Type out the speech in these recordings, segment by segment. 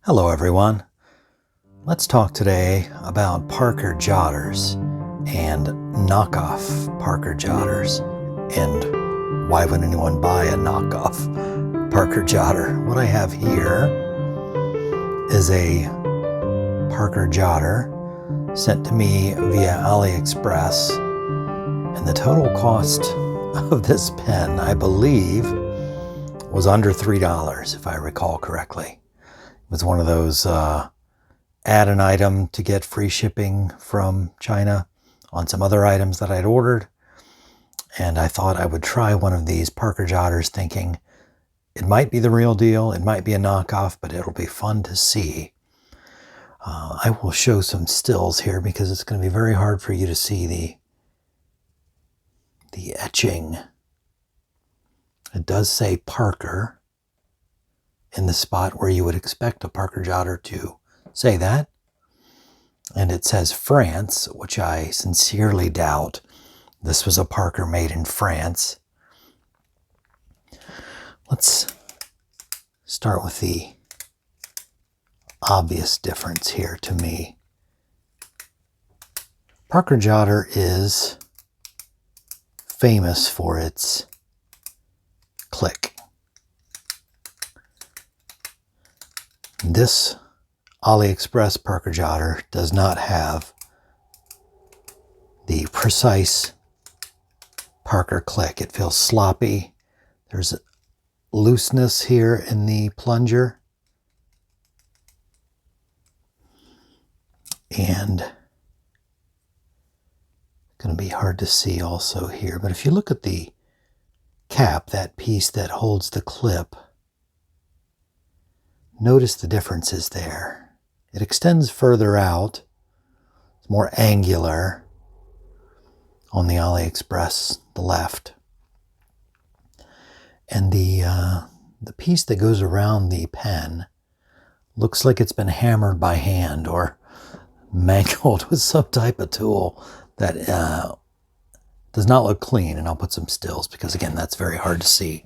Hello everyone. Let's talk today about Parker Jotters and knockoff Parker Jotters and why would anyone buy a knockoff Parker Jotter. What I have here is a Parker Jotter sent to me via AliExpress, and the total cost of this pen, I believe, was under $3 if I recall correctly. It was one of those add an item to get free shipping from China on some other items that I'd ordered. And I thought I would try one of these Parker Jotters thinking it might be the real deal, it might be a knockoff, but it'll be fun to see. I will show some stills here because it's going to be very hard for you to see the etching. It does say Parker in the spot where you would expect a Parker Jotter to say that. And it says France, which I sincerely doubt this was a Parker made in France. Let's start with the obvious difference here to me. Parker Jotter is famous for its click. This AliExpress Parker Jotter does not have the precise Parker click. It feels sloppy. There's looseness here in the plunger. And it's going to be hard to see also here. But if you look at the cap, that piece that holds the clip, notice the differences there. It extends further out. It's more angular on the AliExpress, the left. And the piece that goes around the pen looks like it's been hammered by hand or mangled with some type of tool that does not look clean. And I'll put some stills because, again, that's very hard to see.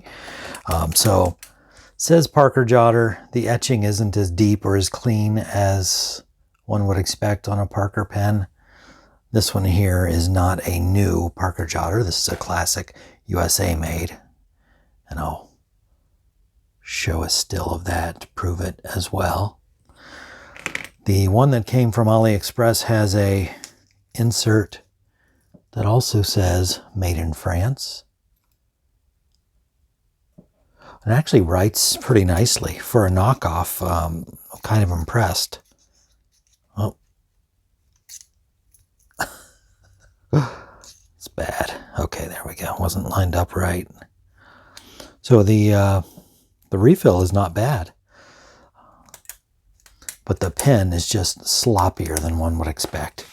So it says Parker Jotter. The etching isn't as deep or as clean as one would expect on a Parker pen. This one here is not a new Parker Jotter. This is a classic USA made. And I'll show a still of that to prove it as well. The one that came from AliExpress has a insert that also says made in France. It actually writes pretty nicely for a knockoff. I'm kind of impressed. Oh. It's bad. Okay, there we go. Wasn't lined up right. So the refill is not bad. But the pen is just sloppier than one would expect.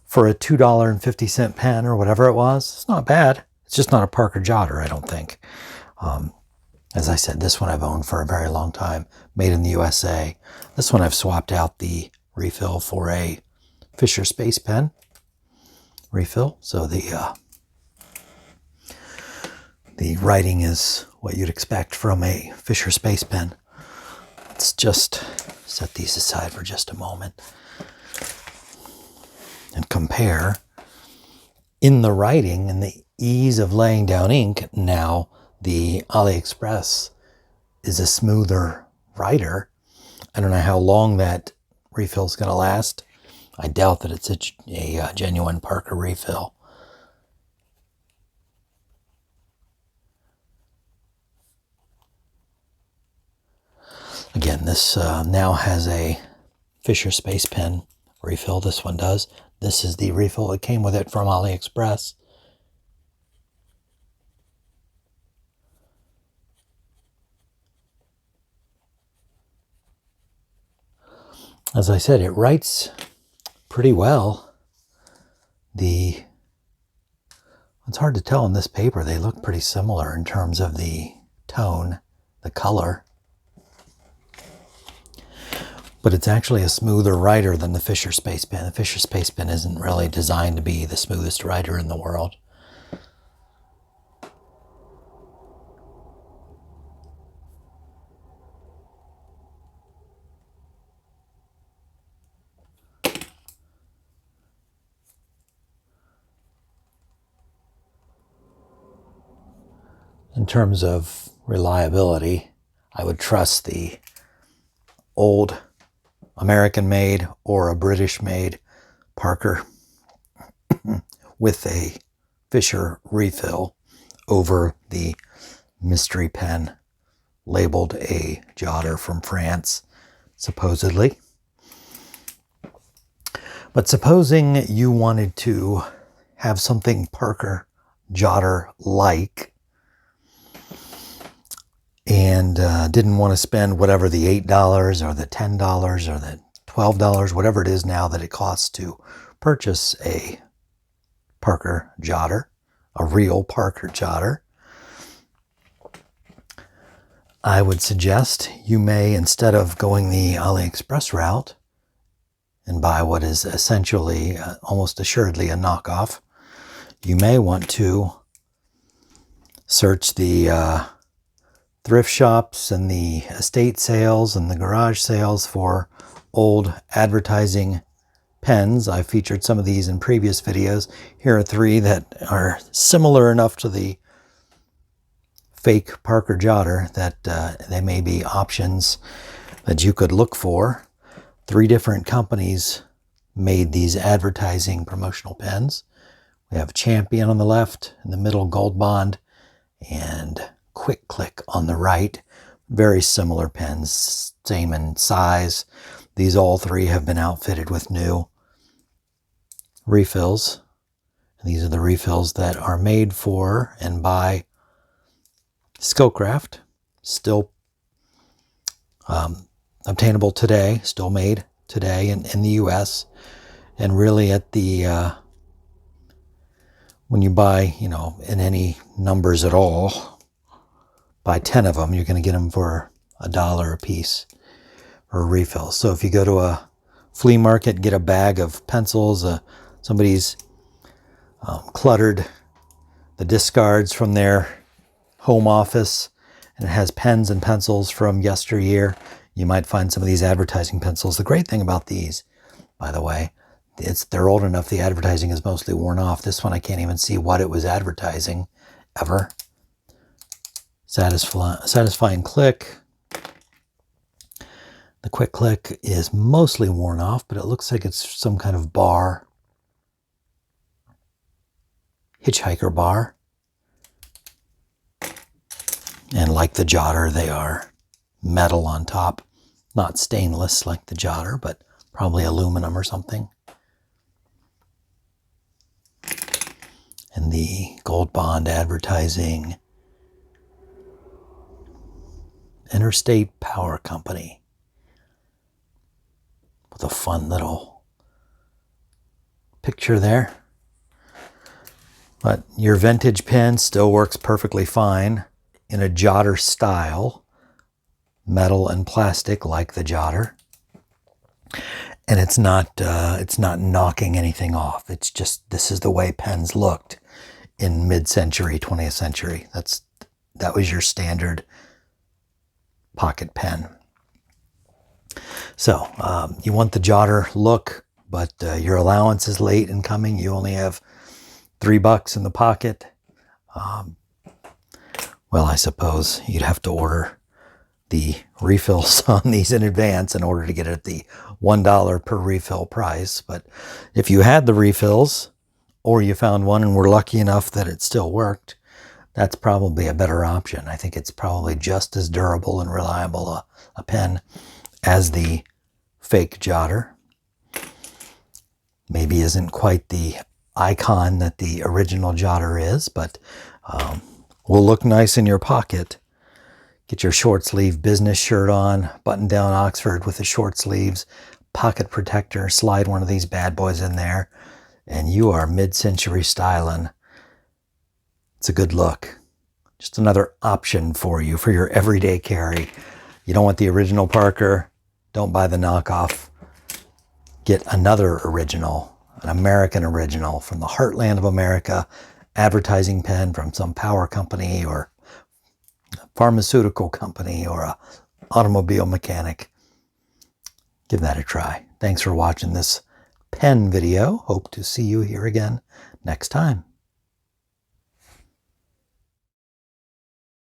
For a $2.50 pen or whatever it was, it's not bad. It's just not a Parker Jotter, I don't think. As I said, this one I've owned for a very long time, made in the USA. This one I've swapped out the refill for a Fisher Space Pen refill. So the writing is what you'd expect from a Fisher Space Pen. Let's just set these aside for just a moment and compare. In the writing and the ease of laying down ink, now the AliExpress is a smoother writer. I don't know how long that refill is going to last. I doubt that it's a genuine Parker refill. Again, this now has a Fisher Space Pen refill. This one does. This is the refill that came with it from AliExpress. As I said, it writes pretty well. It's hard to tell on this paper. They look pretty similar in terms of the tone, the color. But it's actually a smoother writer than the Fisher Space Pen. The Fisher Space Pen isn't really designed to be the smoothest writer in the world. In terms of reliability, I would trust the old American-made or a British-made Parker with a Fisher refill over the mystery pen labeled a Jotter from France, supposedly. But supposing you wanted to have something Parker Jotter-like and didn't want to spend whatever the $8 or the $10 or the $12, whatever it is now that it costs to purchase a Parker Jotter, a real Parker Jotter, I would suggest you may, instead of going the AliExpress route and buy what is essentially, almost assuredly a knockoff, you may want to search the thrift shops and the estate sales and the garage sales for old advertising pens. I've featured some of these in previous videos. Here are 3 that are similar enough to the fake Parker Jotter that they may be options that you could look for. 3 different companies made these advertising promotional pens. We have Champion on the left, in the middle Gold Bond, and Quick Click on the right. Very similar pens, same in size. These all 3 have been outfitted with new refills. These are the refills that are made for and by Skillcraft, still obtainable today, still made today in the US. And really at the, when you buy, you know, in any numbers at all, buy 10 of them, you're going to get them for $1 a piece for a refill. So if you go to a flea market, get a bag of pencils, somebody's cluttered the discards from their home office, and it has pens and pencils from yesteryear, you might find some of these advertising pencils. The great thing about these, by the way, they're old enough the advertising is mostly worn off. This one I can't even see what it was advertising ever. Satisfying click. The Quick Click is mostly worn off, but it looks like it's some kind of bar. Hitchhiker bar. And like the Jotter, they are metal on top. Not stainless like the Jotter, but probably aluminum or something. And the Gold Bond advertising Interstate Power Company with a fun little picture there. But your vintage pen still works perfectly fine in a Jotter style, metal and plastic like the Jotter. And it's not knocking anything off. It's just, this is the way pens looked in mid-century, 20th century. That was your standard pocket pen. So you want the Jotter look, but your allowance is late in coming. You only have $3 in the pocket. Well, I suppose you'd have to order the refills on these in advance in order to get it at the $1 per refill price. But if you had the refills, or you found one and were lucky enough that it still worked, that's probably a better option. I think it's probably just as durable and reliable a pen as the fake Jotter. Maybe isn't quite the icon that the original Jotter is, but will look nice in your pocket. Get your short sleeve business shirt on, button down Oxford with the short sleeves, pocket protector, slide one of these bad boys in there, and you are mid-century styling. It's a good look. Just another option for you for your everyday carry. You don't want the original Parker, don't buy the knockoff. Get another original, an American original from the heartland of America, advertising pen from some power company or pharmaceutical company or a automobile mechanic. Give that a try. Thanks for watching this pen video. Hope to see you here again next time.